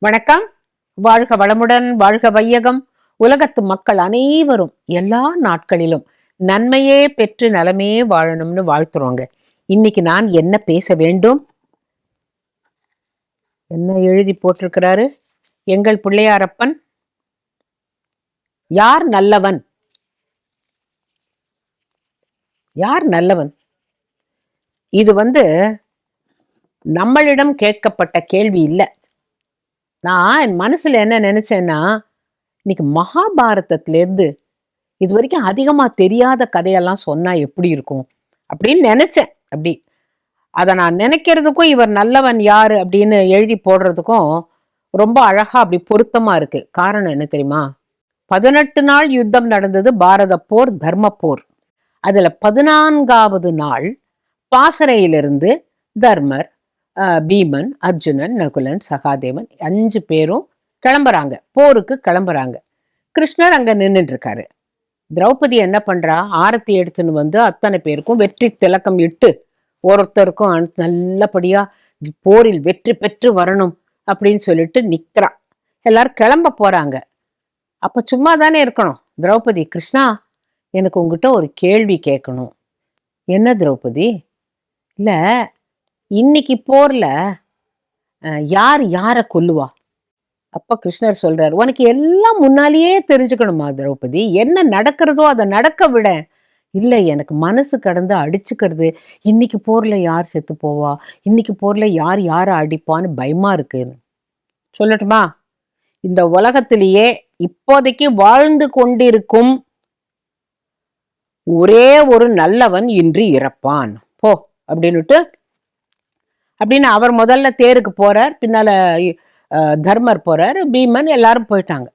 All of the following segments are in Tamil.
வணக்கம். வாழ்க வளமுடன், வாழ்க வையகம். உலகத்து மக்கள் அனைவரும் எல்லா நாட்களிலும் நன்மையே பெற்று நலமே வாழணும்னு வாழ்த்துறோங்க. இன்னைக்கு நான் என்ன பேச வேண்டும்? என்ன எழுதி போட்டிருக்கிறாரு எங்கள் பிள்ளையாரப்பன்? யார் நல்லவன்? யார் நல்லவன்? இது நம்மளிடம் கேட்கப்பட்ட கேள்வி இல்லை. நான் என் மனசுல என்ன நினைச்சேன்னா, இன்னைக்கு மகாபாரதத்திலேருந்து இது வரைக்கும் அதிகமா தெரியாத கதையெல்லாம் சொன்னா எப்படி இருக்கும் அப்படின்னு நினைச்சேன். அதை நான் நினைக்கிறதுக்கும் இவர் நல்லவன் யாரு அப்படின்னு எழுதி போடுறதுக்கும் ரொம்ப அழகா அப்படி பொருத்தமா இருக்கு. காரணம் என்ன தெரியுமா? 18 நாள் யுத்தம் நடந்தது, பாரத போர், தர்ம போர். அதுல 14வது நாள் பாசறையிலிருந்து தர்மர், பீமன், அர்ஜுனன், நகுலன், சகாதேவன் 5 பேரும் கிளம்புறாங்க, போருக்கு கிளம்புறாங்க. கிருஷ்ணர் அங்க நின்றுட்டு இருக்காரு. திரௌபதி என்ன பண்றா? ஆரத்தி எடுத்துன்னு அத்தனை பேருக்கும் வெற்றி திலக்கம் இட்டு ஒருத்தருக்கும் நல்லபடியா போரில் வெற்றி பெற்று வரணும் அப்படின்னு சொல்லிட்டு நிக்கிறா. எல்லாரும் கிளம்ப போறாங்க. அப்ப சும்மா தானே இருக்கணும். திரௌபதி, கிருஷ்ணா, எனக்கு உங்ககிட்ட ஒரு கேள்வி கேட்கணும். என்ன திரௌபதி? இல்ல, இன்னைக்கு போர்ல யார் யார கொல்லுவா? அப்ப கிருஷ்ணர் சொல்றாரு, உனக்கு எல்லாம் முன்னாலேயே தெரிஞ்சுக்கணுமா திரௌபதி? என்ன நடக்கிறதோ அதை நடக்க விட. இல்லை, எனக்கு மனசு கடந்து அடிச்சுக்கிறது, இன்னைக்கு போர்ல யார் செத்து போவா, இன்னைக்கு போர்ல யார் யார அடிப்பான்னு பயமா இருக்குன்னு. சொல்லட்டுமா? இந்த உலகத்திலேயே இப்போதைக்கு வாழ்ந்து கொண்டிருக்கும் ஒரே ஒரு நல்லவன் இன்று இறப்பான் போ அப்படின்னு அவர் முதல்ல தேருக்கு போறார். பின்னால தர்மர் போறார், பீமன், எல்லாரும் போயிட்டாங்க.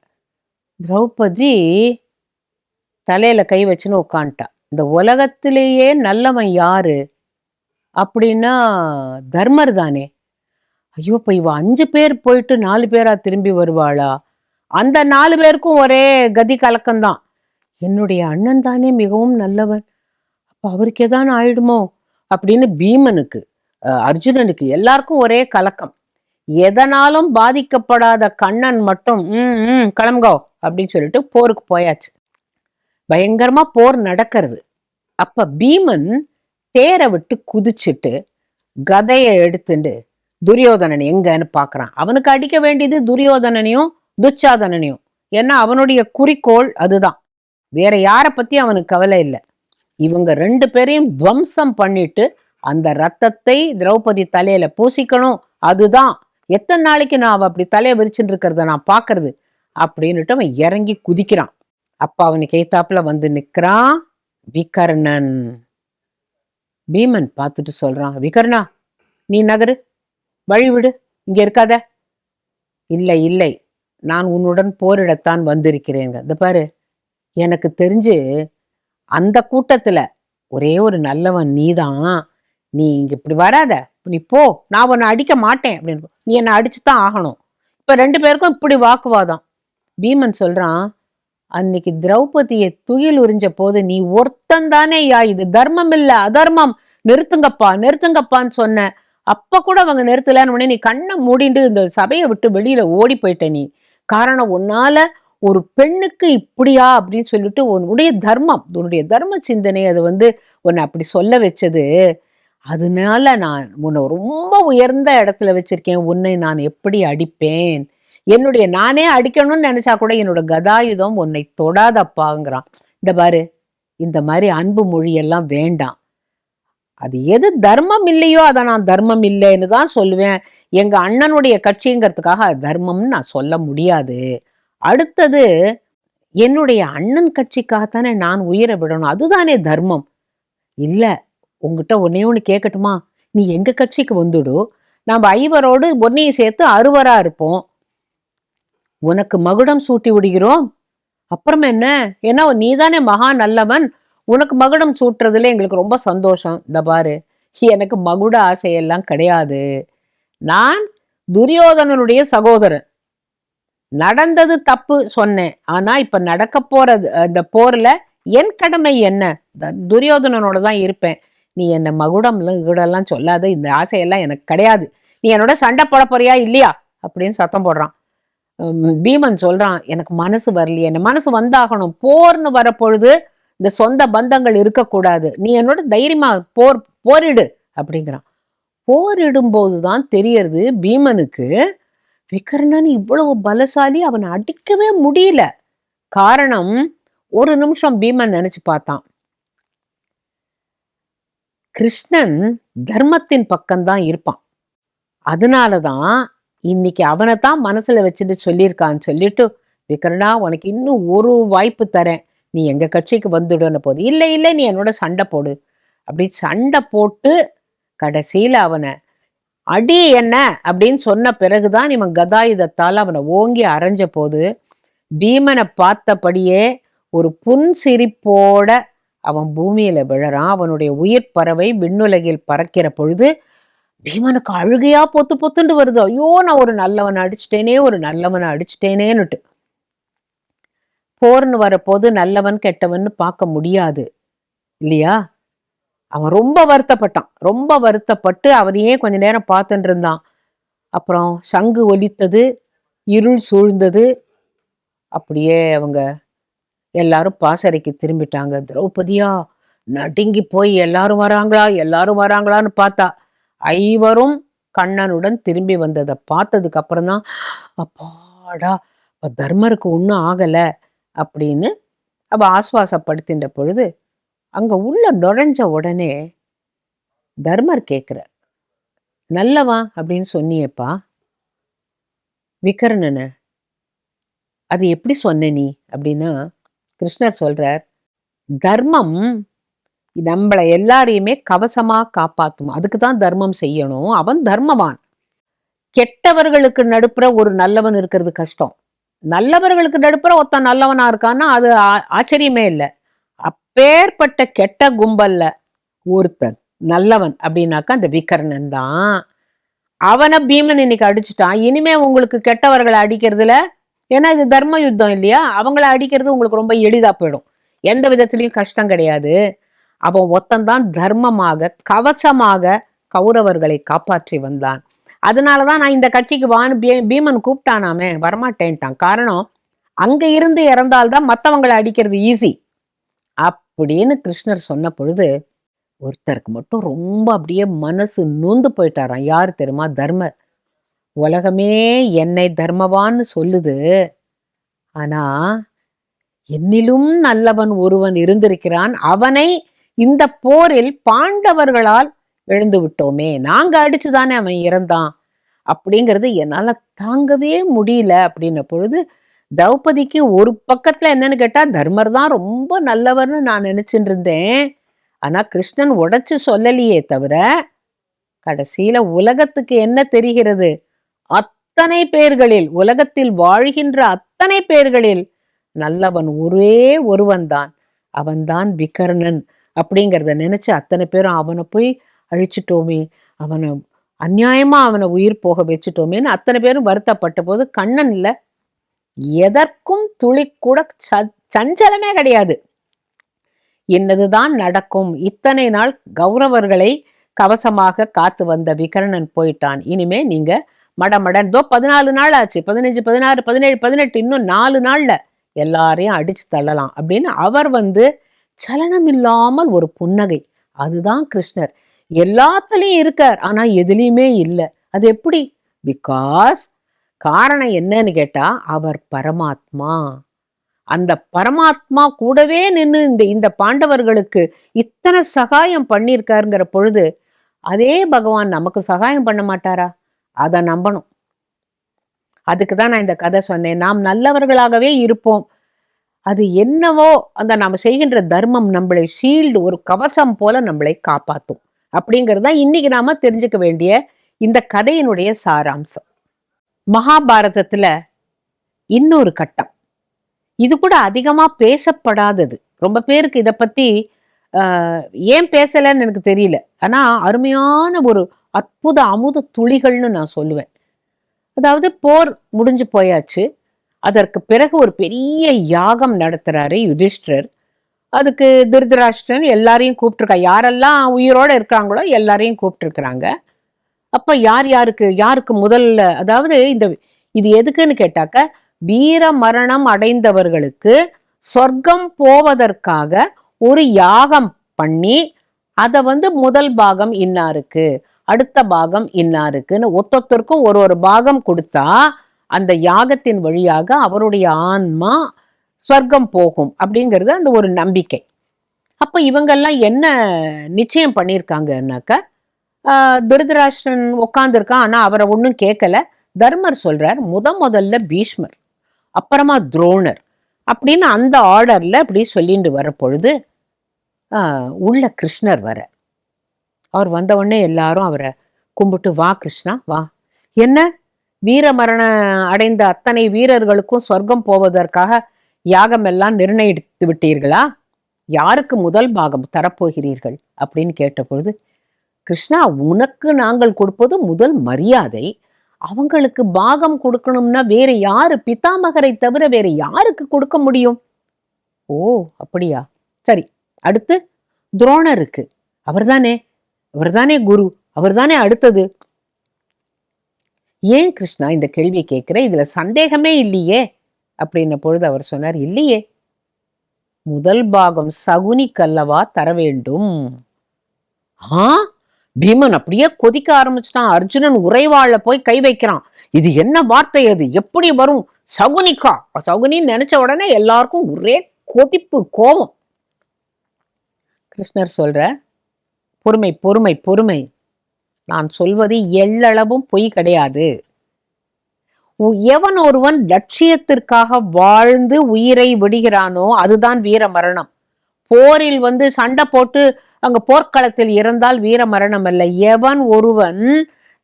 திரௌபதி தலையில கை வச்சுன்னு உட்காந்துட்டா. இந்த உலகத்திலேயே நல்லவன் யாரு அப்படின்னா தர்மர் தானே. ஐயோ, இப்ப இவ 5 பேர் போயிட்டு 4 பேரா திரும்பி வருவாளா? அந்த 4 பேருக்கும் ஒரே கதி கலக்கம்தான். என்னுடைய அண்ணன் தானே மிகவும் நல்லவன், அப்ப அவருக்கு ஏதான் ஆயிடுமோ அப்படின்னு பீமனுக்கு, அர்ஜுனனுக்கு, எல்லாருக்கும் ஒரே கலக்கம். எதனாலும் பாதிக்கப்படாத கண்ணன் மட்டும் கிளம்புகோ அப்படின்னு சொல்லிட்டு போருக்கு போயாச்சு. பயங்கரமா போர் நடக்கிறது. அப்ப பீமன் தேரை விட்டு குதிச்சுட்டு கதையை எடுத்துட்டு துரியோதனன் எங்கன்னு பாக்குறான். அவனுக்கு அடிக்க வேண்டியது துரியோதனனையும் துச்சாதனனையும். ஏன்னா அவனுடைய குறிக்கோள் அதுதான். வேற யார பத்தி அவனுக்கு கவலை இல்லை. இவங்க 2 பேரையும் துவம்சம் பண்ணிட்டு அந்த ரத்தத்தை திரௌபதி தலையில பூசிக்கணும். அதுதான் எத்தனை நாளைக்கு நான் அப்படி தலையை விரிச்சுட்டு இருக்கிறத நான் பாக்குறது அப்படின்னுட்டு அவன் இறங்கி குதிக்கிறான். அப்ப அவனுக்கு எய்தாப்புல நிக்கிறான் விகர்ணன். பீமன் பார்த்துட்டு சொல்றான், விகர்ணா, நீ நகரு, வழி விடு, இங்க இருக்காத. இல்லை இல்லை, நான் உன்னுடன் போரிடத்தான் வந்திருக்கிறேங்க. இந்த பாரு, எனக்கு தெரிஞ்சு அந்த கூட்டத்துல ஒரே ஒரு நல்லவன் நீதான். நீ இங்க இப்படி வராத, நீ போ, நான் உன்னை அடிக்க மாட்டேன் அப்படின்னு. நீ என்னை அடிச்சுதான் ஆகணும். இப்ப 2 பேருக்கும் இப்படி வாக்குவாதம். பீமன் சொல்றான், அன்னைக்கு திரௌபதியை துயில் உறிஞ்ச போது நீ ஒருத்தந்தானே யா இது தர்மம் இல்ல அதர்மம், நிறுத்துங்கப்பா நிறுத்துங்கப்பான்னு சொன்ன. அப்ப கூட அவங்க நிறுத்தலன்னு உடனே நீ கண்ணை மூடிட்டு இந்த சபையை விட்டு வெளியில ஓடி போயிட்ட. நீ காரணம், உன்னால ஒரு பெண்ணுக்கு இப்படியா அப்படின்னு சொல்லிட்டு உன்னுடைய தர்மம், உன்னுடைய தர்ம சிந்தனை அது உன்னை அப்படி சொல்ல வச்சது. அதனால நான் உன்னை ரொம்ப உயர்ந்த இடத்துல வச்சிருக்கேன். உன்னை நான் எப்படி அடிப்பேன்? நானே அடிக்கணும்னு நினைச்சா கூட என்னோட கதாயுதம் உன்னை தொடாதப்பாங்கிறான். இந்த பாரு, இந்த மாதிரி அன்பு மொழி எல்லாம் வேண்டாம். அது எது தர்மம் இல்லையோ அதை நான் தர்மம் இல்லைன்னு தான் சொல்லுவேன். எங்க அண்ணனுடைய கட்சிங்கிறதுக்காக தர்மம்னு நான் சொல்ல முடியாது. அடுத்தது, என்னுடைய அண்ணன் கட்சிக்காகத்தானே நான் உயிரை விடணும், அதுதானே தர்மம். இல்ல, உங்ககிட்ட ஒன்னே ஒண்ணு கேட்கட்டுமா? நீ எங்க கட்சிக்கு வந்துடு, நாம 5வரோடு ஒன்னையும் சேர்த்து 6வரா இருப்போம். உனக்கு மகுடம் சூட்டி விடுகிறோம். அப்புறம் என்ன? ஏன்னா நீதானே மகா நல்லவன், உனக்கு மகுடம் சூட்டுறதுல எங்களுக்கு ரொம்ப சந்தோஷம். இந்த பாரு, எனக்கு மகுட ஆசையெல்லாம் கிடையாது. நான் துரியோதனனுடைய சகோதரன். நடந்தது தப்பு சொன்னேன். ஆனா இப்ப நடக்க போறது இந்த போர்ல என் கடமை என்ன? துரியோதனனோட தான் இருப்பேன். நீ என்ன மகுடம் சொல்லாத, இந்த ஆசையெல்லாம் எனக்கு கிடையாது. நீ என்னோட சண்டை போட போறியா இல்லையா அப்படின்னு சத்தம் போடுறான். பீமன் சொல்றான், எனக்கு மனசு வரலையே, என்ன மனசு வந்தாகணும், போர்னு வரப்பொழுது இந்த சொந்த பந்தங்கள் இருக்கக்கூடாது, நீ என்னோட தைரியமா போரிடு அப்படிங்கிறான். போரிடும் போதுதான் தெரியறது பீமனுக்கு விகர்ணன் இவ்வளவு பலசாலி, அவனை அடிக்கவே முடியல. காரணம், ஒரு நிமிஷம் பீமன் நினைச்சு பார்த்தான், கிருஷ்ணன் தர்மத்தின் பக்கம்தான் இருப்பான், அதனாலதான் இன்னைக்கு அவனைத்தான் மனசுல வச்சுட்டு சொல்லியிருக்கான்னு சொல்லிட்டு, விகர்ணா உனக்கு இன்னும் ஒரு வாய்ப்பு தரேன், நீ எங்க கட்சிக்கு வந்துடுன போது, இல்லை இல்லை நீ என்னோட சண்டை போடு அப்படி சண்டை போட்டு கடைசியில அவனை அடி என்ன அப்படின்னு சொன்ன பிறகுதான் இவன் கதாயுதத்தால் அவனை ஓங்கி அரைஞ்ச போது பீமனை பார்த்தபடியே ஒரு புன்சிரிப்போட அவன் பூமியில விழறான். அவனுடைய உயிர் பறவை விண்ணுலகில் பறக்கிற பொழுது பீமனுக்கு அழுகையா பொத்து பொத்துண்டு வருது. ஐயோ, நான் ஒரு நல்லவனை அடிச்சிட்டேனேன்னுட்டு. போர்னு வரப்போது நல்லவன் கெட்டவன் பார்க்க முடியாது இல்லையா? அவன் ரொம்ப வருத்தப்பட்டு அவனையே கொஞ்ச நேரம் பார்த்துட்டு இருந்தான். அப்புறம் சங்கு ஒலித்தது, இருள் சூழ்ந்தது. அப்படியே அவங்க எல்லாரும் பாசறைக்கு திரும்பிட்டாங்க. திரௌபதியா நடுங்கி போய் எல்லாரும் வராங்களான்னு பார்த்தா ஐவரும் கண்ணனுடன் திரும்பி வந்ததை பார்த்ததுக்கு அப்புறம் தான், அப்பாடா தர்மருக்கு ஒன்றும் ஆகல அப்படின்னு அவ ஆஸ்வாசப்படுத்தின்ற பொழுது, அங்க உள்ள நுழைஞ்ச உடனே தர்மர் கேட்கிறார், நல்லவா அப்படின்னு சொன்னியப்பா விகர்ணனை, அது எப்படி சொன்ன நீ அப்படின்னா, கிருஷ்ணர் சொல்றார், தர்மம் நம்மளை எல்லாரையுமே கவசமா காப்பாத்தும், அதுக்குதான் தர்மம் செய்யணும், அவன் தர்மவான். கெட்டவர்களுக்கு நடுப்புற ஒரு நல்லவன் இருக்கிறது கஷ்டம், நல்லவர்களுக்கு நடுப்புற ஒருத்தன் நல்லவனா இருக்கான்னா அது ஆச்சரியமே இல்லை. அப்பேற்பட்ட கெட்ட கும்பல்ல ஒருத்தன் நல்லவன் அப்படின்னாக்கா அந்த விகர்ணன் தான். அவனை பீமன் இன்னைக்கு அடிச்சுட்டான். இனிமே உங்களுக்கு கெட்டவர்களை அடிக்கிறதுல, ஏன்னா இது தர்ம யுத்தம் இல்லையா, அவங்கள அடிக்கிறது உங்களுக்கு ரொம்ப எளிதா போயிடும், எந்த விதத்திலையும் கஷ்டம் கிடையாது. அவன் ஒத்தன்தான் தர்மமாக கவசமாக கௌரவர்களை காப்பாற்றி வந்தான். அதனாலதான் நான் இந்த கட்சிக்கு பீமன் கூப்பிட்டானாமே, வரமாட்டேன்ட்டான். காரணம், அங்க இருந்து இறந்தால்தான் மற்றவங்களை அடிக்கிறது ஈஸி அப்படின்னு கிருஷ்ணர் சொன்ன பொழுது ஒருத்தருக்கு மட்டும் ரொம்ப அப்படியே மனசு நொந்து போயிட்டாராம். யாரு தெரியுமா? தர்மர். உலகமே என்னை தர்மவான்னு சொல்லுது, ஆனா என்னிலும் நல்லவன் ஒருவன் இருந்திருக்கிறான், அவனை இந்த போரில் பாண்டவர்களால் எழுந்து விட்டோமே, நாங்க அடிச்சுதானே அவன் இறந்தான், அப்படிங்கிறது என்னால தாங்கவே முடியல அப்படின்ன பொழுது திரௌபதிக்கு ஒரு பக்கத்துல என்னன்னு கேட்டா, தர்மர் தான் ரொம்ப நல்லவர்னு நான் நினைச்சுட்டு இருந்தேன், ஆனா கிருஷ்ணன் உடைச்சு சொல்லலையே தவிர கடைசியில உலகத்துக்கு என்ன தெரிகிறது, அத்தனை பேர்களில், உலகத்தில் வாழ்கின்ற அத்தனை பேர்களில் நல்லவன் ஒரே ஒருவன் தான், அவன்தான் விகர்ணன் அப்படிங்கிறத நினைச்சு அத்தனை பேரும் அவனை போய் அழிச்சிட்டோமே, அவனை அநியாயமா அவனை உயிர் போக வச்சுட்டோமேன்னு அத்தனை பேரும் வருத்தப்பட்ட போது கண்ணன் இல்ல எதற்கும் துளி கூட சஞ்சலமே கிடையாது. என்னதுதான் நடக்கும், இத்தனை நாள் கௌரவர்களை கவசமாக காத்து வந்த விகர்ணன் போயிட்டான், இனிமே நீங்க மடமடன் 14 நாள் ஆச்சு, 15, 16, 17, 18, இன்னும் 4 நாள்ல எல்லாரையும் அடிச்சு தள்ளலாம் அப்படின்னு அவர் சலனம் இல்லாமல் ஒரு புன்னகை. அதுதான் கிருஷ்ணர். எல்லாத்துலயும் இருக்கார், ஆனா எதுலையுமே இல்லை. அது எப்படி? பிகாஸ் காரணம் என்னன்னு கேட்டா, அவர் பரமாத்மா. அந்த பரமாத்மா கூடவே நின்று இந்த பாண்டவர்களுக்கு இத்தனை சகாயம் பண்ணியிருக்காருங்கிற பொழுது அதே பகவான் நமக்கு சகாயம் பண்ண மாட்டாரா? அதை நம்பணும். அதுக்குதான் நான் இந்த கதை சொன்னேன். நாம் நல்லவர்களாகவே இருப்போம், அது என்னவோ அந்த நாம செய்கின்ற தர்மம் நம்மளை ஷீல்டு, ஒரு கவசம் போல நம்மளை காப்பாற்றும் அப்படிங்கிறத இன்னைக்கு நாம தெரிஞ்சுக்க வேண்டிய இந்த கதையினுடைய சாராம்சம். மகாபாரதத்துல இன்னொரு கட்டம், இது கூட அதிகமா பேசப்படாதது, ரொம்ப பேருக்கு இதை பத்தி ஏன் பேசலன்னு எனக்கு தெரியல, ஆனா அருமையான ஒரு அற்புத அமுத துளிகள்னு நான் சொல்லுவேன். அதாவது போர் முடிஞ்சு போயாச்சு, அதற்கு பிறகு ஒரு பெரிய யாகம் நடத்துறாரு யுதிஷ்டர். அதுக்கு திருதராஷ்டிரன் எல்லாரையும் கூப்பிட்டுருக்கா, யாரெல்லாம் உயிரோட இருக்காங்களோ எல்லாரையும் கூப்பிட்டுருக்குறாங்க. அப்ப யார் யாருக்கு யாருக்கு முதல்ல, அதாவது இது எதுக்குன்னு கேட்டாக்க, வீர மரணம் அடைந்தவர்களுக்கு சொர்க்கம் போவதற்காக ஒரு யாகம் பண்ணி அத முதல் பாகம் இன்னாருக்கு, அடுத்த பாகம் இன்னாருக்குன்னு ஒத்தொத்தருக்கும் ஒரு ஒரு பாகம் கொடுத்தா அந்த யாகத்தின் வழியாக அவருடைய ஆன்மா ஸ்வர்க்கம் போகும் அப்படிங்கிறது அந்த ஒரு நம்பிக்கை. அப்ப இவங்கெல்லாம் என்ன நிச்சயம் பண்ணியிருக்காங்கன்னாக்க, திருதராஷ்டிரன் உட்காந்துருக்கான், ஆனா அவரை ஒன்றும் கேட்கல. தர்மர் சொல்றார், முதல்ல பீஷ்மர், அப்புறமா துரோணர் அப்படின்னு அந்த ஆர்டர்ல அப்படி சொல்லிட்டு வர பொழுது உள்ள கிருஷ்ணர் வர, அவர் வந்த உடனே எல்லாரும் அவரை கும்பிட்டு, வா கிருஷ்ணா வா, என்ன வீர மரணம் அடைந்த அத்தனை வீரர்களுக்கும் சொர்க்கம் போவதற்காக யாகம் எல்லாம் நிர்ணயித்து விட்டீர்களா? யாருக்கு முதல் பாகம் தரப்போகிறீர்கள் அப்படின்னு கேட்ட பொழுது, கிருஷ்ணா உனக்கு நாங்கள் கொடுப்பது முதல் மரியாதை, அவங்களுக்கு பாகம் கொடுக்கணும்னா வேற யாரு, பிதாமகரை தவிர வேற யாருக்கு கொடுக்க முடியும்? ஓ அப்படியா, சரி, அடுத்து துரோணருக்கு, அவர்தானே குரு, அவர்தானே அடுத்தது. ஏன் கிருஷ்ணா இந்த கேள்வி கேட்கிற, இதுல சந்தேகமே இல்லையே அப்படின்ன பொழுது அவர் சொன்னார், இல்லையே, முதல் பாகம் சகுனிக்கல்லவா தர வேண்டும். பீமன் அப்படியே கொதிக்க ஆரம்பிச்சிட்டான். அர்ஜுனன் உறைவாழ போய் கை வைக்கிறான். இது என்ன வார்த்தை, அது எப்படி வரும், சகுனிக்கா? சகுனின்னு நினைச்ச உடனே எல்லாருக்கும் ஒரே கொதிப்பு, கோபம். கிருஷ்ணர் சொல்ற, பொறுமை பொறுமை பொறுமை, நான் சொல்வது எள்ளளவும் பொய் கிடையாது. எவன் ஒருவன் லட்சியத்திற்காக வாழ்ந்து உயிரை விடுகிறானோ அதுதான் வீர மரணம். போரில் சண்டை போட்டு அங்க போர்க்களத்தில் இறந்தால் வீர மரணம் அல்ல. எவன் ஒருவன்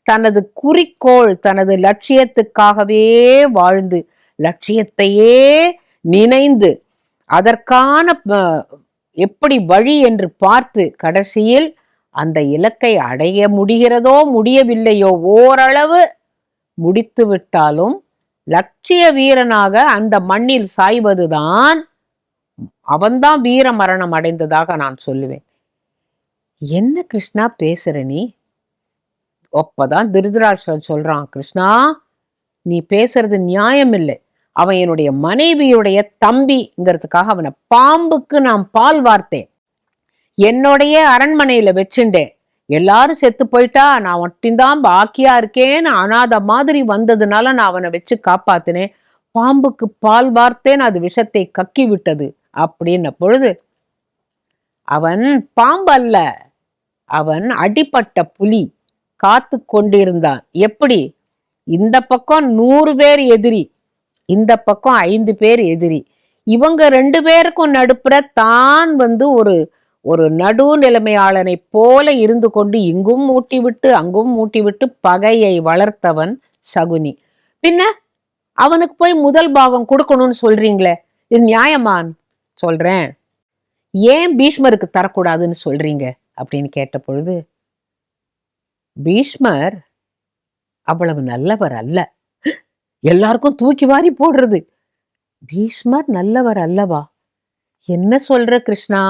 தனது குறிக்கோள், தனது லட்சியத்துக்காகவே வாழ்ந்து, லட்சியத்தையே நினைந்து, அதற்கான எப்படி வழி என்று பார்த்து கடைசியில் அந்த இலக்கை அடைய முடிகிறதோ முடியவில்லையோ, ஓரளவு முடித்து விட்டாலும் லட்சிய வீரனாக அந்த மண்ணில் சாய்வதுதான், அவன்தான் வீர மரணம் அடைந்ததாக நான் சொல்லுவேன். என்ன கிருஷ்ணா பேசுற நீ? அப்பதான் திருதராஷ்டிரன் சொல்றான், கிருஷ்ணா நீ பேசுறது நியாயம் இல்லை. அவன் என்னுடைய மனைவியுடைய தம்பிங்கிறதுக்காக அவனை பாம்புக்கு நான் பால் வார்த்தேன், என்னுடைய அரண்மனையில வச்சுட்டேன். எல்லாரும் செத்து போயிட்டா நான் ஒட்டின்தான் பாக்கியா இருக்கேன்னு அனாத மாதிரி வந்ததுனால நான் அவனை வச்சு காப்பாத்தினேன். பாம்புக்கு பால் வார்த்தேன், அது விஷத்தை கக்கி விட்டது அப்படின்ன பொழுது, அவன் பாம்பு அல்ல, அவன் அடிப்பட்ட புலி, காத்து கொண்டிருந்தான். எப்படி? இந்த பக்கம் 100 பேர் எதிரி, இந்த பக்கம் 5 பேர் எதிரி. இவங்க 2 பேருக்கும் நடுப்புற தான் ஒரு நடு நிலைமையாளனை போல இருந்து கொண்டு இங்கும் மூட்டிவிட்டு அங்கும் மூட்டிவிட்டு பகையை வளர்த்தவன் சகுனி. பின்ன அவனுக்கு போய் முதல் பாகம் கொடுக்கணும்னு சொல்றீங்களே, இது நியாயமான்? சொல்றேன், ஏன் பீஷ்மருக்கு தரக்கூடாதுன்னு சொல்றீங்க அப்படின்னு கேட்ட பொழுது, பீஷ்மர் அவ்வளவு நல்லவர் அல்ல. எல்லாருக்கும் தூக்கி வாரி போடுறது. பீஷ்மர் நல்லவர் அல்லவா? என்ன சொல்ற கிருஷ்ணா,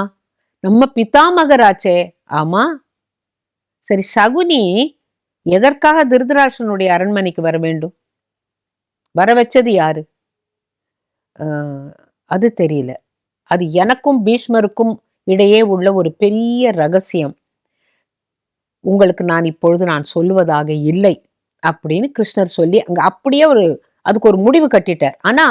நம்ம பிதாமகராச்சே. ஆமா, சரி, சகுனி எதற்காக திருதராஷ்டிரனுடைய அரண்மனைக்கு வர வேண்டும்? வர வச்சது யாரு? அது தெரியல. அது எனக்கும் பீஷ்மருக்கும் இடையே உள்ள ஒரு பெரிய ரகசியம், உங்களுக்கு நான் இப்பொழுது சொல்லுவதாக இல்லை அப்படின்னு கிருஷ்ணர் சொல்லி அங்க அப்படியே அதுக்கு ஒரு முடிவு கட்டிட்டார். ஆனா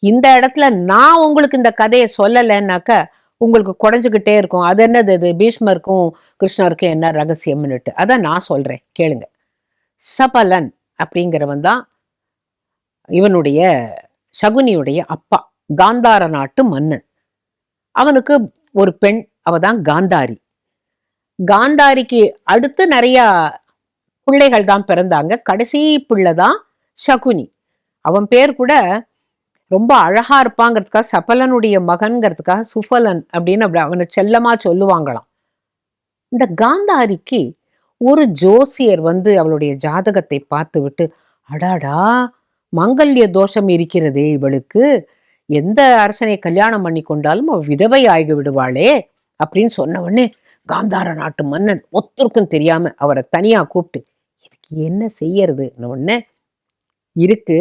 இந்த இடத்துல நான் உங்களுக்கு இந்த கதையை சொல்லலைன்னாக்க உங்களுக்கு குறைஞ்சுக்கிட்டே இருக்கும். அது என்னது, அது பீஷ்மருக்கும் கிருஷ்ணருக்கும் என்ன ரகசியம்னுட்டு. அதான் நான் சொல்றேன், கேளுங்க. சபலன் அப்படிங்கிறவன் தான் இவனுடைய, சகுனியுடைய அப்பா, காந்தார நாட்டு மன்னன். அவனுக்கு ஒரு பெண், அவதான் காந்தாரி. காந்தாரிக்கு அடுத்து நிறைய பிள்ளைகள் தான் பிறந்தாங்க. கடைசி பிள்ளைதான் சகுனி. அவன் பேர் கூட ரொம்ப அழகா இருப்பாங்கிறதுக்காக சபலனுடைய மகன்கிறதுக்காக சுஃபலன் அப்படின்னு அவனை செல்லமா சொல்லுவாங்களாம். இந்த காந்தாரிக்கு ஒரு ஜோசியர் அவளுடைய ஜாதகத்தை பார்த்து விட்டு, அடாடா மங்கல்ய தோஷம் இருக்கிறதே இவளுக்கு, எந்த அரசனை கல்யாணம் பண்ணி கொண்டாலும் அவள் விதவை ஆகி விடுவாளே அப்படின்னு சொன்ன உடனே காந்தார நாட்டு மன்னன் ஒருத்தருக்கும் தெரியாம அவரை தனியா கூப்பிட்டு, இதுக்கு என்ன செய்யறதுன்னு உடனே இருக்கு,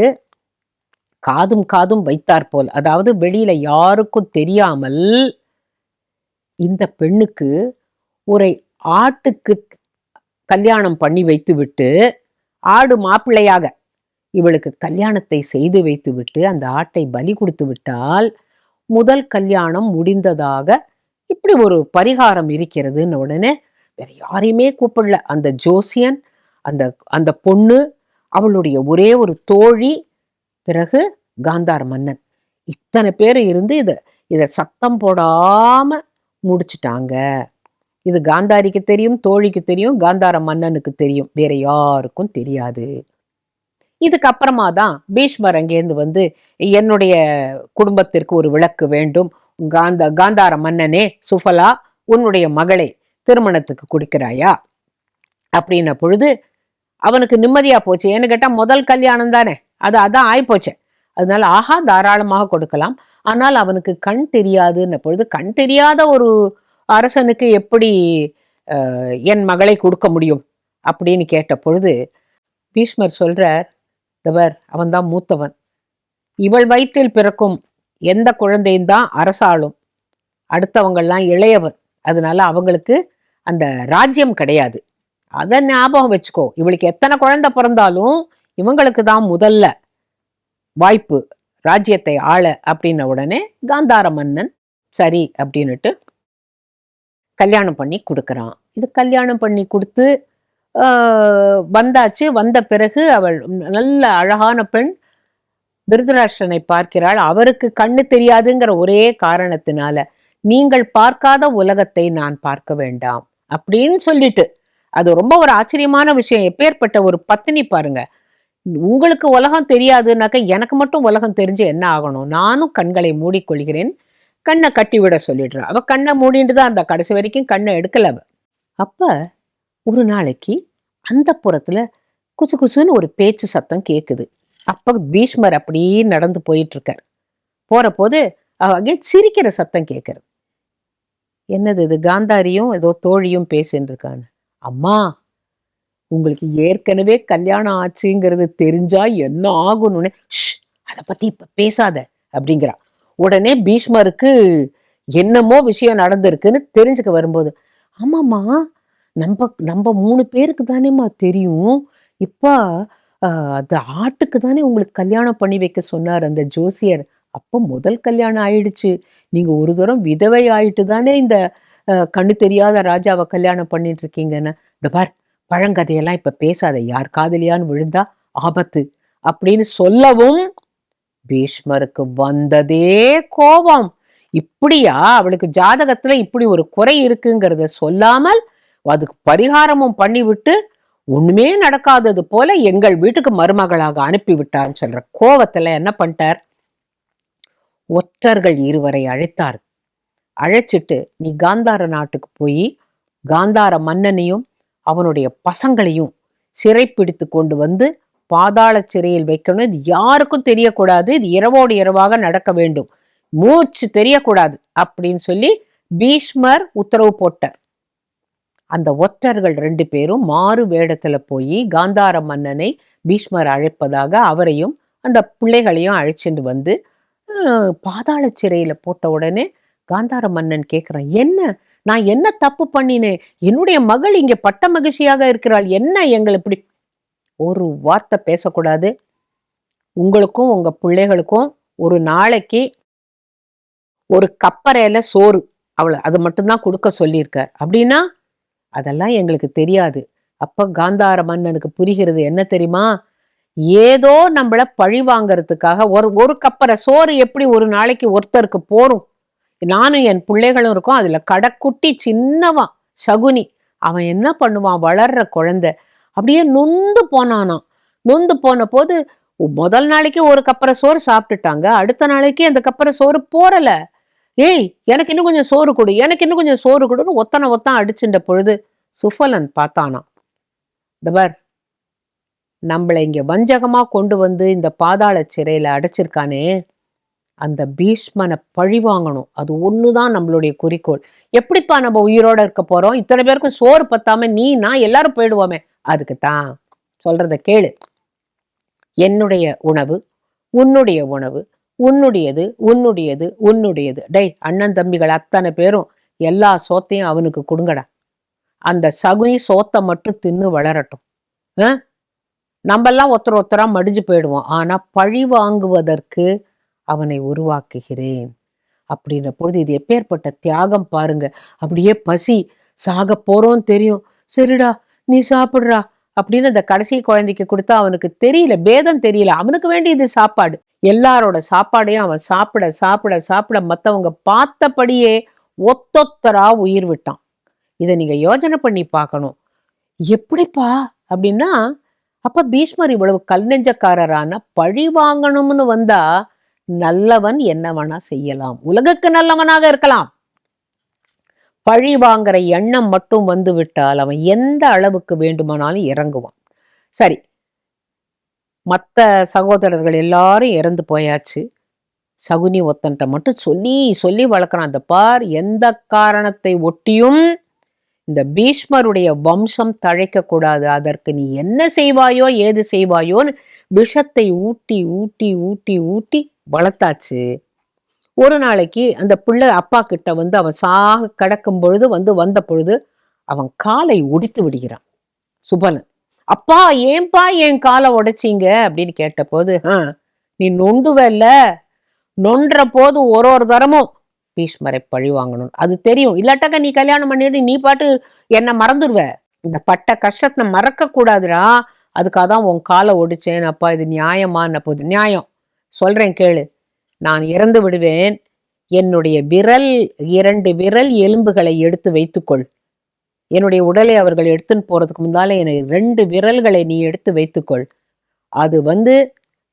காதும் காதும் வைத்தார் போல், அதாவது வெளியில யாருக்கும் தெரியாமல் இந்த பெண்ணுக்கு ஒரு ஆட்டுக்கு கல்யாணம் பண்ணி வைத்து விட்டு, ஆடு மாப்பிள்ளையாக இவளுக்கு கல்யாணத்தை செய்து வைத்து விட்டு அந்த ஆட்டை பலி கொடுத்து விட்டால் முதல் கல்யாணம் முடிந்ததாக இப்படி ஒரு பரிகாரம் இருக்கிறதுன்னு உடனே வேற யாரையுமே கூப்பிடல. அந்த ஜோசியன், அந்த அந்த பொண்ணு, அவளுடைய ஒரே ஒரு தோழி, பிறகு காந்தார மன்னன், இத்தனை பேர் இருந்து இத சத்தம் போடாம முடிச்சுட்டாங்க. இது காந்தாரிக்கு தெரியும், தோழிக்கு தெரியும், காந்தார மன்னனுக்கு தெரியும், வேற யாருக்கும் தெரியாது. இதுக்கப்புறமா தான் பீஷ்மர் அங்கேருந்து வந்து, என்னுடைய குடும்பத்திற்கு ஒரு விளக்கு வேண்டும், காந்தார மன்னனே சுஃபலா, உன்னுடைய மகளை திருமணத்துக்கு கொடுக்கிறாயா அப்படின்ன பொழுது அவனுக்கு நிம்மதியா போச்சு. ஏன்னு கேட்டா முதல் கல்யாணம் தானே, அதான் ஆயிப்போச்சு. அதனால ஆஹா தாராளமாக கொடுக்கலாம். ஆனால் அவனுக்கு கண் தெரியாதுன்ன பொழுது, கண் தெரியாத ஒரு அரசனுக்கு எப்படி என் மகளை கொடுக்க முடியும் அப்படின்னு கேட்ட பொழுது பீஷ்மர் சொல்றார், தவர் அவன்தான் மூத்தவன், இவள் வயிற்றில் பிறக்கும் எந்த குழந்தையும் தான் அரசாளும், அடுத்தவங்கள்லாம் இளையவன், அதனால அவங்களுக்கு அந்த ராஜ்யம் கிடையாது, அதை ஞாபகம் வச்சுக்கோ, இவளுக்கு எத்தனை குழந்தை பிறந்தாலும் இவங்களுக்கு தான் முதல்ல வாய்ப்பு ராஜ்யத்தை ஆள அப்படின்ன உடனே காந்தார மன்னன் சரி அப்படின்னுட்டு கல்யாணம் பண்ணி கொடுக்கறான். இது கல்யாணம் பண்ணி கொடுத்து வந்தாச்சு. வந்த பிறகு அவள் நல்ல அழகான பெண் திருதராஷ்டிரனை பார்க்கிறாள். அவருக்கு கண்ணு தெரியாதுங்கிற ஒரே காரணத்தினால, நீங்கள் பார்க்காத உலகத்தை நான் பார்க்க வேண்டாம் அப்படின்னு சொல்லிட்டு, அது ரொம்ப ஒரு ஆச்சரியமான விஷயம். எப்பேற்பட்ட ஒரு பத்தினி பாருங்க, உங்களுக்கு உலகம் தெரியாதுன்னாக்க எனக்கு மட்டும் உலகம் தெரிஞ்சு என்ன ஆகணும், நானும் கண்களை மூடிக்கொள்கிறேன், கண்ணை கட்டி விட சொல்லிடுறா. அவ கண்ணை மூடிட்டு தான் அந்த கடைசி வரைக்கும் கண்ணை எடுக்கல. அவ அப்ப ஒரு நாளைக்கு அந்த புறத்துல குசு குசுன்னு ஒரு பேச்சு சத்தம் கேக்குது. அப்ப பீஷ்மர் அப்படியே நடந்து போயிட்டு இருக்கார். போற போது அங்கே சிரிக்கிற சத்தம் கேட்கறது. என்னது இது, காந்தாரியும் ஏதோ தோழியும் பேசின்னு இருக்கான்னு. அம்மா, உங்களுக்கு ஏற்கனவே கல்யாணம் ஆச்சுங்கிறது தெரிஞ்சா என்ன ஆகணும்னு, அதை பத்தி இப்ப பேசாத அப்படிங்கிறா. உடனே பீஷ்மருக்கு என்னமோ விஷயம் நடந்திருக்குன்னு தெரிஞ்சுக்க வரும்போது, ஆமாம்மா, நம்ம 3 பேருக்கு தானேம்மா தெரியும், இப்ப அந்த ஆட்டுக்கு தானே உங்களுக்கு கல்யாணம் பண்ணி வைக்க சொன்னார் அந்த ஜோசியர், அப்போ முதல் கல்யாணம் ஆயிடுச்சு, நீங்க ஒரு தரம் விதவை ஆயிட்டு தானே இந்த கண்ணு தெரியாத ராஜாவை கல்யாணம் பண்ணிட்டு இருக்கீங்கன்னு. இந்த பார், பழங்கதையெல்லாம் இப்ப பேசாத, யார் காதலியான்னு விழுந்தா ஆபத்து அப்படின்னு சொல்லவும் பீஷ்மருக்கு வந்ததே கோபம். இப்படியா, அவளுக்கு ஜாதகத்துல இப்படி ஒரு குறை இருக்குங்கிறத சொல்லாமல் அதுக்கு பரிகாரமும் பண்ணிவிட்டு ஒண்ணுமே நடக்காதது போல எங்கள் வீட்டுக்கு மருமகளாக அனுப்பி விட்டான்னு சொல்ற கோவத்துல என்ன பண்ணிட்டார், ஒற்றர்கள் 2 அழைத்தார். அழைச்சிட்டு, நீ காந்தார நாட்டுக்கு போய் காந்தார மன்னனையும் அவனுடைய பசங்களையும் சிறைப்பிடித்து கொண்டு வந்து பாதாள சிறையில் வைக்கணும், இது யாருக்கும் தெரியக்கூடாது, இது இரவோடு இரவாக நடக்க வேண்டும், மூச்சு தெரியக்கூடாது அப்படின்னு சொல்லி பீஷ்மர் உத்தரவு போட்டார். அந்த ஒற்றர்கள் 2 பேரும் மாறு வேடத்துல போய் காந்தார மன்னனை பீஷ்மர் அழைப்பதாக அவரையும் அந்த பிள்ளைகளையும் அழைச்சிட்டு வந்து பாதாள சிறையில போட்ட உடனே காந்தார மன்னன் கேட்கிறான், என்ன, நான் என்ன தப்பு பண்ணினேன், என்னுடைய மகள் இங்க பட்ட மகிழ்ச்சியாக இருக்கிறாள், என்ன எங்களை இப்படி, ஒரு வார்த்தை பேசக்கூடாது, உங்களுக்கும் உங்க பிள்ளைகளுக்கும் ஒரு நாளைக்கு ஒரு கப்பறையில சோறு, அவ்வளவு, அது மட்டும்தான் கொடுக்க சொல்லியிருக்கார் அப்படின்னா, அதெல்லாம் எங்களுக்கு தெரியாது. அப்ப காந்தார மன்னனுக்கு புரிகிறது என்ன தெரியுமா, ஏதோ நம்மள பழி வாங்கறதுக்காக ஒரு கப்பறை சோறு எப்படி ஒரு நாளைக்கு ஒருத்தருக்கு போரும், நானும் என் பிள்ளைகளும் இருக்கும், அதுல கடைக்குட்டி சின்னவன் சகுனி, அவன் என்ன பண்ணுவான், வளர்ற குழந்தை அப்படியே நொந்து போனானாம். நொந்து போன போது முதல் நாளைக்கு ஒரு கப்பறை சோறு சாப்பிட்டுட்டாங்க, அடுத்த நாளைக்கு அந்த கப்பறை சோறு போறல, ஏய் எனக்கு இன்னும் கொஞ்சம் சோறு கொடு, எனக்கு இன்னும் கொஞ்சம் சோறு கொடுன்னு ஒத்தனை அடிச்சுட்ட பொழுது சுஃபலன் பார்த்தானாம், தவர் நம்மளை இங்க வஞ்சகமா கொண்டு வந்து இந்த பாதாள சிறையில அடைச்சிருக்கானே, அந்த பீஷ்மனை பழி வாங்கணும். அது ஒண்ணுதான் நம்மளுடைய குறிக்கோள். எப்படிப்பா நம்ம உயிரோட இருக்க போறோம்? இத்தனை பேருக்கும் சோறு பத்தாம நீ நான் எல்லாரும் போயிடுவோமே. அதுக்கு தான் சொல்றத கேளு. என்னுடைய உணவு உன்னுடைய உணவு, உன்னுடையது உன்னுடையது உன்னுடையது. டேய், அண்ணன் தம்பிகள் அத்தனை பேரும் எல்லா சோத்தையும் அவனுக்கு கொடுங்கடா. அந்த சகுனி சோத்தை மட்டும் தின்னு வளரட்டும். நம்மெல்லாம் ஒருத்தர் ஒருத்தரா மடிஞ்சு போயிடுவோம். ஆனா பழி வாங்குவதற்கு அவனை உருவாக்குகிறேன் அப்படின்ற பொழுது இது எப்பேற்பட்ட தியாகம் பாருங்க. அப்படியே பசி, சாக போறோம் தெரியும், சரிடா நீ சாப்பிடுறா அப்படின்னு அந்த கடைசி குழந்தைக்கு கொடுத்தா அவனுக்கு தெரியல, பேதம் தெரியல. அவனுக்கு வேண்டியது சாப்பாடு. எல்லாரோட சாப்பாடையும் அவன் சாப்பிட சாப்பிட சாப்பிட மத்தவங்க பார்த்தபடியே ஒத்தொத்தரா உயிர் விட்டான். இதை நீங்க யோசனை பண்ணி பார்க்கணும். எப்படிப்பா அப்படின்னா, அப்ப பீஷ்மர் இவ்வளவு கல் நெஞ்சக்காரரான பழி வாங்கணும்னு வந்தா நல்லவன் என்னவனா செய்யலாம், உலகுக்கு நல்லவனாக இருக்கலாம். பழி வாங்குற எண்ணம் மட்டும் வந்து விட்டால் அவன் எந்த அளவுக்கு வேண்டுமானாலும் இறங்குவான். சரி, மற்ற சகோதரர்கள் எல்லாரும் இறந்து போயாச்சு. சகுனி ஒத்தன்ட்ட மட்டும் சொல்லி சொல்லி வளர்க்குறான். அந்த பார், எந்த காரணத்தை ஒட்டியும் இந்த பீஷ்மருடைய வம்சம் தழைக்க கூடாது. அதற்கு நீ என்ன செய்வாயோ ஏது செய்வாயோன்னு விஷத்தை ஊட்டி ஊட்டி ஊட்டி ஊட்டி வளர்த்தாச்சு. ஒரு நாளைக்கு அந்த பிள்ளை அப்பா கிட்ட வந்து அவன் சாக கிடக்கும் பொழுது வந்த பொழுது அவன் காலை ஒடித்து விடுகிறான் சுபலன். அப்பா ஏன்பா என் காலை உடைச்சிங்க அப்படின்னு கேட்ட போது, நீ நொண்டுவல்ல, நொன்ற போது ஒரு தரமும் பீஷ்மரை பழி வாங்கணும், அது தெரியும். இல்லாட்டாக்க நீ கல்யாணம் பண்ணிட்டு நீ பாட்டு என்ன மறந்துடுவ. இந்த பட்ட கஷ்டத்தை மறக்க கூடாதுடா, அதுக்காக தான் உன் காலை ஒடிச்சேன். அப்பா இது நியாயமான போது நியாயம் சொல்றேன் கேளு. நான் இறந்து விடுவேன். என்னுடைய விரல் 2 விரல் எலும்புகளை எடுத்து வைத்துக்கொள். என்னுடைய உடலை அவர்கள் எடுத்துன்னு போறதுக்கு முன்னால எனக்கு 2 விரல்களை நீ எடுத்து வைத்துக்கொள். அது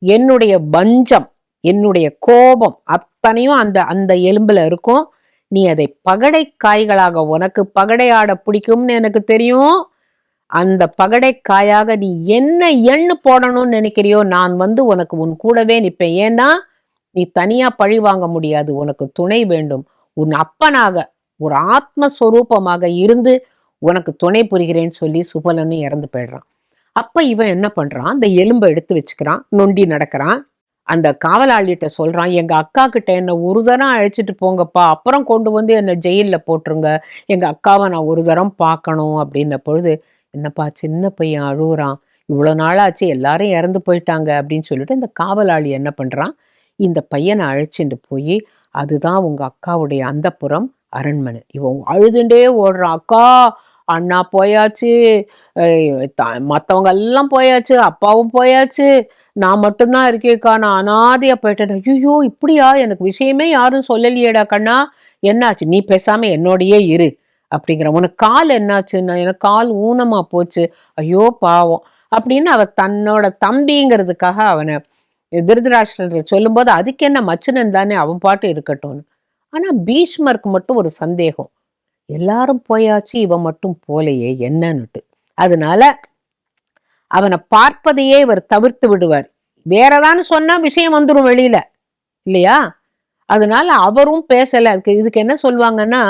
என்னுடைய பஞ்சம், என்னுடைய கோபம் அத்தனையும் அந்த அந்த எலும்புல இருக்கும். நீ அதை பகடை காய்களாக, உனக்கு பகடை ஆட பிடிக்கும்னு எனக்கு தெரியும், அந்த பகடை காயாக நீ என்ன எண்ணு போடணும்னு நினைக்கிறியோ நான் உனக்கு உன் கூடவே நிற்பேன். ஏன்னா நீ தனியா பழி வாங்க முடியாது, உனக்கு துணை வேண்டும். உன் அப்பனாக ஒரு ஆத்மஸ்வரூபமாக இருந்து உனக்கு துணை புரிகிறேன்னு சொல்லி சுபலன்னு இறந்து போயிடுறான். அப்ப இவன் என்ன பண்றான், அந்த எலும்பை எடுத்து வச்சுக்கிறான், நொண்டி நடக்கிறான். அந்த காவலாளிகிட்ட சொல்றான், எங்க அக்கா கிட்ட என்ன ஒரு தரம் அழைச்சிட்டு போங்கப்பா, அப்புறம் கொண்டு வந்து என்னை ஜெயிலில் போட்டுருங்க, எங்க அக்காவை நான் ஒரு தரம் பார்க்கணும் அப்படின்ன பொழுது, என்னப்பா சின்ன பையன் அழுகுறான், இவ்வளோ நாளாச்சு எல்லாரும் இறந்து போயிட்டாங்க அப்படின்னு சொல்லிட்டு இந்த காவலாளி என்ன பண்றான், இந்த பையனை அழைச்சிட்டு போய், அதுதான் உங்க அக்காவுடைய அந்தப்புறம் அரண்மனை. இவன் அழுதுண்டே ஓடுறான், அக்கா அண்ணா போயாச்சு, மற்றவங்க எல்லாம் போயாச்சு, அப்பாவும் போயாச்சு, நான் மட்டும்தான் இருக்கேக்கா, நான் அனாதையா போயிட்டேன். ஐயோ இப்படியா, எனக்கு விஷயமே யாரும் சொல்லலையேடா கண்ணா, என்னாச்சு, நீ பேசாம என்னோடையே இரு அப்படிங்கிற. உனக்கு கால் என்னாச்சுன்னா, எனக்கு கால் ஊனமா போச்சு, ஐயோ பாவம் அப்படின்னு அவ தன்னோட தம்பிங்கிறதுக்காக அவனை திருதராஷ்டிரர் சொல்லும்போது, அதுக்கு என்ன மச்சனன் தானே, அவன் பாட்டு இருக்கட்டும்னு. ஆனா பீஷ்மருக்கு மட்டும் ஒரு சந்தேகம், எல்லாரும் போயாச்சு இவன் மட்டும் போலையே என்னன்னுட்டு. அதனால அவனை பார்ப்பதையே இவர் தவிர்த்து விடுவார். வேறதான்னு சொன்னா விஷயம் வந்துடும் வெளியில இல்லையா. அதனால அவரும் பேசல. இதுக்கு என்ன சொல்லுவாங்கன்னா,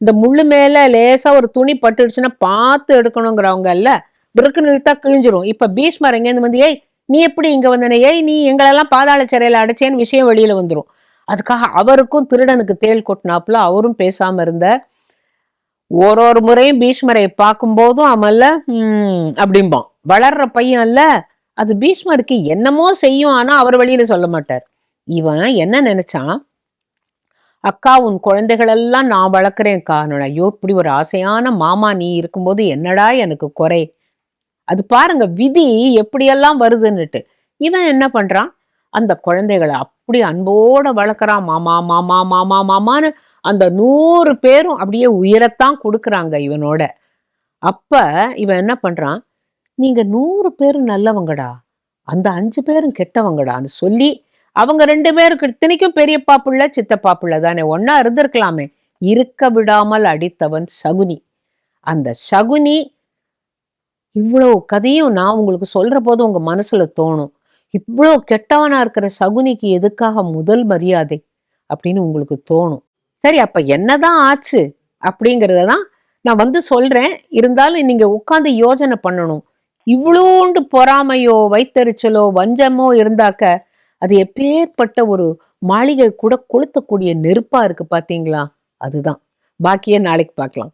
இந்த முள்ளு மேல லேசா ஒரு துணி பட்டுடுச்சுன்னா பார்த்து எடுக்கணுங்கிறவங்க இல்ல, விருக்கு நிறுத்தா கிழிஞ்சிரும். இப்ப பீஷ்மர் எங்கேருந்து ஏய் நீ எப்படி இங்க வந்தன, ஏய் நீ எங்களெல்லாம் பாதாள சிறையில அடைச்சேன்னு விஷயம் வெளியில வந்துடும். அதுக்காக அவருக்கும் திருடனுக்கு தேள் கொட்டினாப்புல அவரும் பேசாம இருந்த. ஒரு முறையும் பீஷ்மரை பார்க்கும் போதும் அமல்ல அப்படிம்பான். வளர்ற பையன் அல்ல, அது பீஷ்மருக்கு என்னமோ செய்யும், ஆனா அவர் வெளியில சொல்ல மாட்டார். இவன் என்ன நினைச்சான், அக்கா உன் குழந்தைகள் எல்லாம் நான் வளர்க்குறேன்க்கா. ஐயோ இப்படி ஒரு ஆசையான மாமா நீ இருக்கும்போது என்னடா எனக்கு குறை. அது பாருங்க விதி எப்படியெல்லாம் வருதுன்னுட்டு. இவன் என்ன பண்றான், அந்த குழந்தைகளை அப்படி அன்போட வளர்க்குறான். மாமா மாமா மாமா மாமான்னு அந்த 100 பேரும் அப்படியே உயிரத்தான் கொடுக்குறாங்க இவனோட. அப்ப இவன் என்ன பண்றான், நீங்க 100 பேரும் நல்லவங்கடா, அந்த 5 பேரும் கெட்டவங்கடான்னு சொல்லி, அவங்க 2 பேருக்கு இத்தனைக்கும் பெரியப்பா பிள்ளை சித்தப்பா பிள்ளை தானே, ஒன்னா இருந்திருக்கலாமே, இருக்க விடாமல் அடித்தவன் சகுனி. அந்த சகுனி இவ்வளவு கதையும் நான் உங்களுக்கு சொல்ற போது உங்க மனசுல தோணும், இவ்வளோ கெட்டவனா இருக்கிற சகுனிக்கு எதுக்காக முதல் மரியாதை அப்படின்னு உங்களுக்கு தோணும். சரி, அப்ப என்னதான் ஆச்சு அப்படிங்கறதான் நான் வந்து சொல்றேன். இருந்தாலும் நீங்க உட்கார்ந்து யோசனை பண்ணணும். இவ்வளோண்டு பொறாமையோ வைத்தறிச்சலோ வஞ்சமோ இருந்தாக்க அது எப்பேற்பட்ட ஒரு மாளிகை கூட கொளுத்தக்கூடிய நெருப்பா இருக்கு பாத்தீங்களா? அதுதான். பாக்கிய நாளைக்கு பார்க்கலாம்.